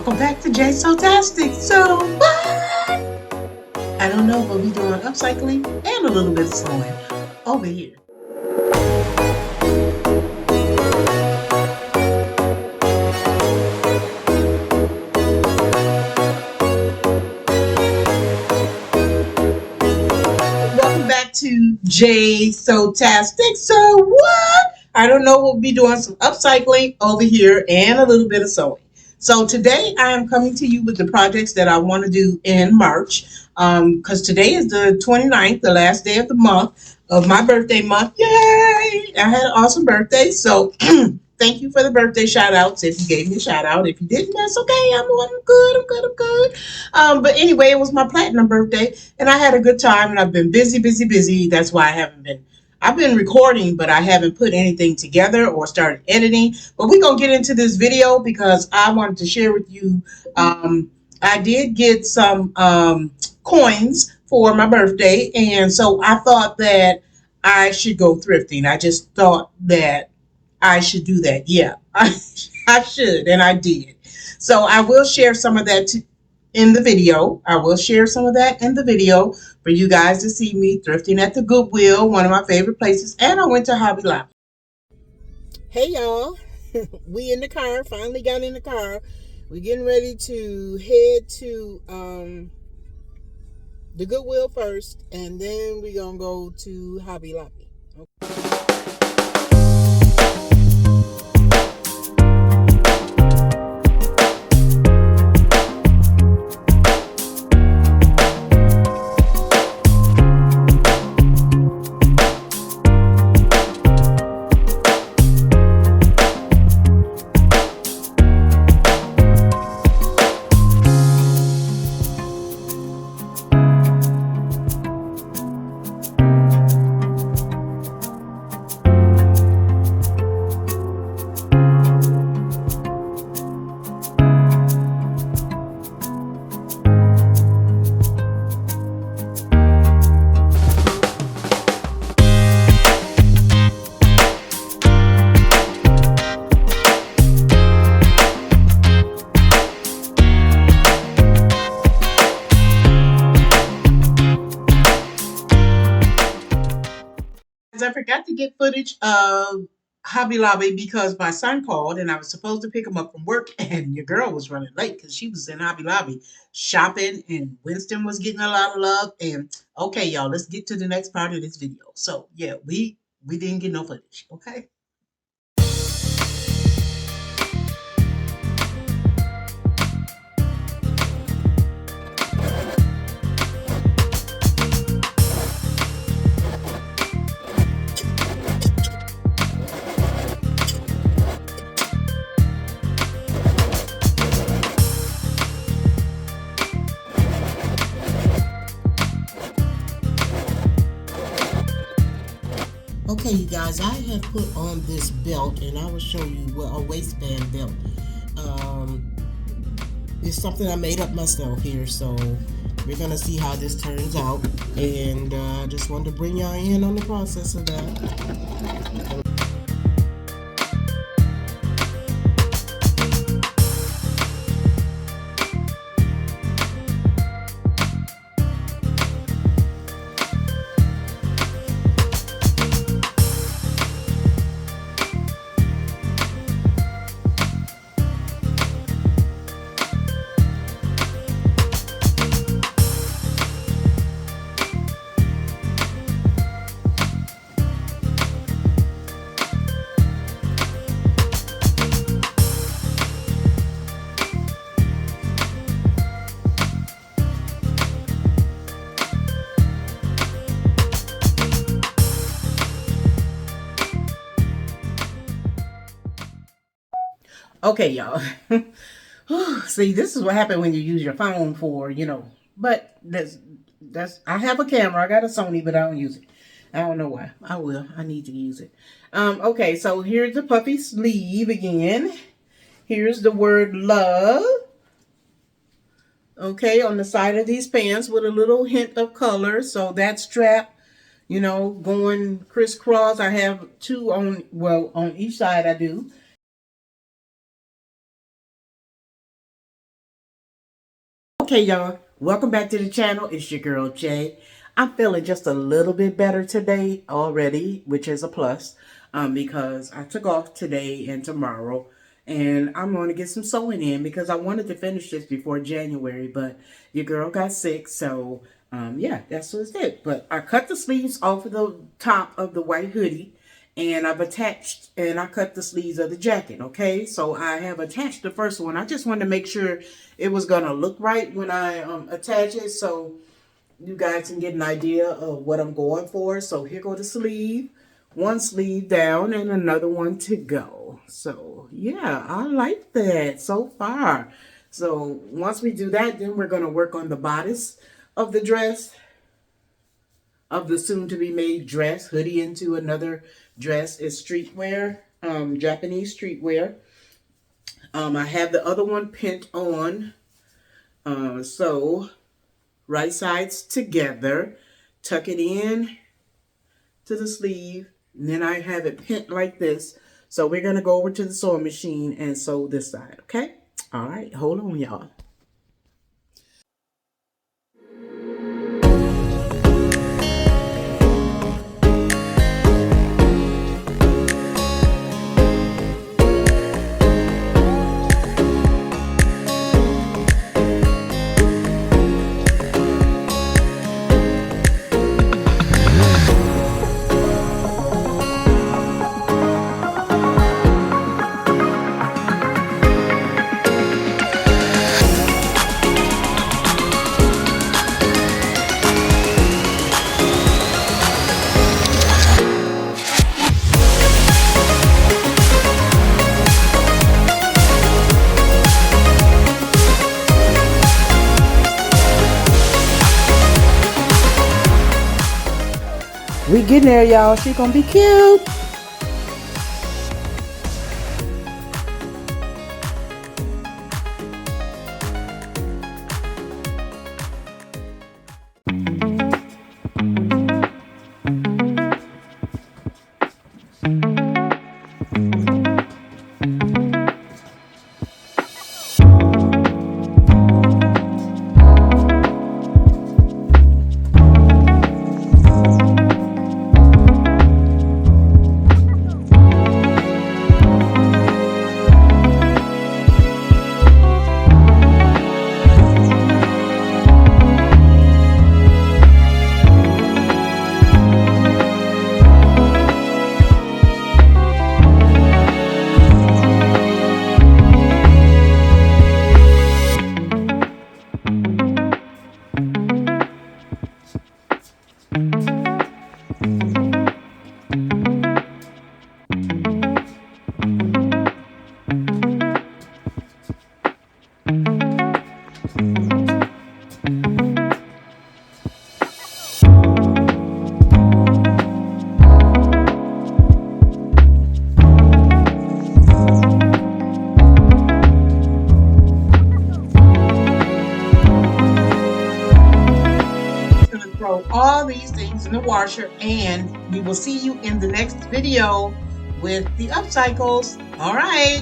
Welcome back to Jay Sotastic. So what? I don't know, but we're doing upcycling and a little bit of sewing over here. Welcome back to Jay Sotastic. So what? I don't know, we'll be doing some upcycling over here and a little bit of sewing. So today I am coming to you with the projects that I want to do in March. Because today is the 29th, the last day of the month of my birthday month. Yay! I had an awesome birthday. So thank you for the birthday shout outs. If you gave me a shout out, if you didn't, that's okay. I'm good. I'm good. I'm good. But anyway, it was my platinum birthday and I had a good time and I've been busy, busy, busy. That's why I've been recording, but I haven't put anything together or started editing. But we're going to get into this video because I wanted to share with you. I did get some coins for my birthday. And so I thought that I should go thrifting. I just thought that I should do that. Yeah, I should. And I did. So I will share some of that in the video. I will share some of that in the video for you guys to see me thrifting at the Goodwill, one of my favorite places. And I went to Hobby Lobby. Hey, y'all. We in the car. Finally got in the car. We're getting ready to head to the Goodwill first, and then we're going to go to Hobby Lobby. Okay. I forgot to get footage of Hobby Lobby because my son called and I was supposed to pick him up from work and your girl was running late because she was in Hobby Lobby shopping and Winston was getting a lot of love. And okay, y'all, let's get to the next part of this video. So yeah, we didn't get no footage. Okay. Okay, you guys, I have put on this belt, and I will show you a waistband belt. It's something I made up myself here, so we're gonna see how this turns out. And I just wanted to bring y'all in on the process of that. Okay, y'all. See, this is what happened when you use your phone for, but that's I have a camera. I got a Sony, but I don't use it. I don't know why. I will. I need to use it. Okay, so here's the puffy sleeve again. Here's the word love. Okay, on the side of these pants with a little hint of color. So that strap, going crisscross. I have two on each side I do. Okay, y'all, welcome back to the channel. It's your girl Jay. I'm feeling just a little bit better today already, which is a plus, because I took off today and tomorrow, and I'm going to get some sewing in because I wanted to finish this before January, but your girl got sick, so yeah, that's what it. But I cut the sleeves off of the top of the white hoodie, and I've attached, and I cut the sleeves of the jacket. Okay, so I have attached the first one. I just wanted to make sure it was gonna look right when I attach it, so you guys can get an idea of what I'm going for. So here go the sleeve, one sleeve down and another one to go. So yeah, I like that so far. So once we do that, then we're gonna work on the bodice of the dress, of the soon-to-be-made dress. Hoodie into another dress is streetwear, Japanese streetwear. I have the other one pinned on. So right sides together, tuck it in to the sleeve, and then I have it pinned like this. So we're going to go over to the sewing machine and sew this side, okay? All right, hold on, y'all. We getting there, y'all. She gonna be cute. Throw all these things in the washer, and we will see you in the next video with the upcycles. All right.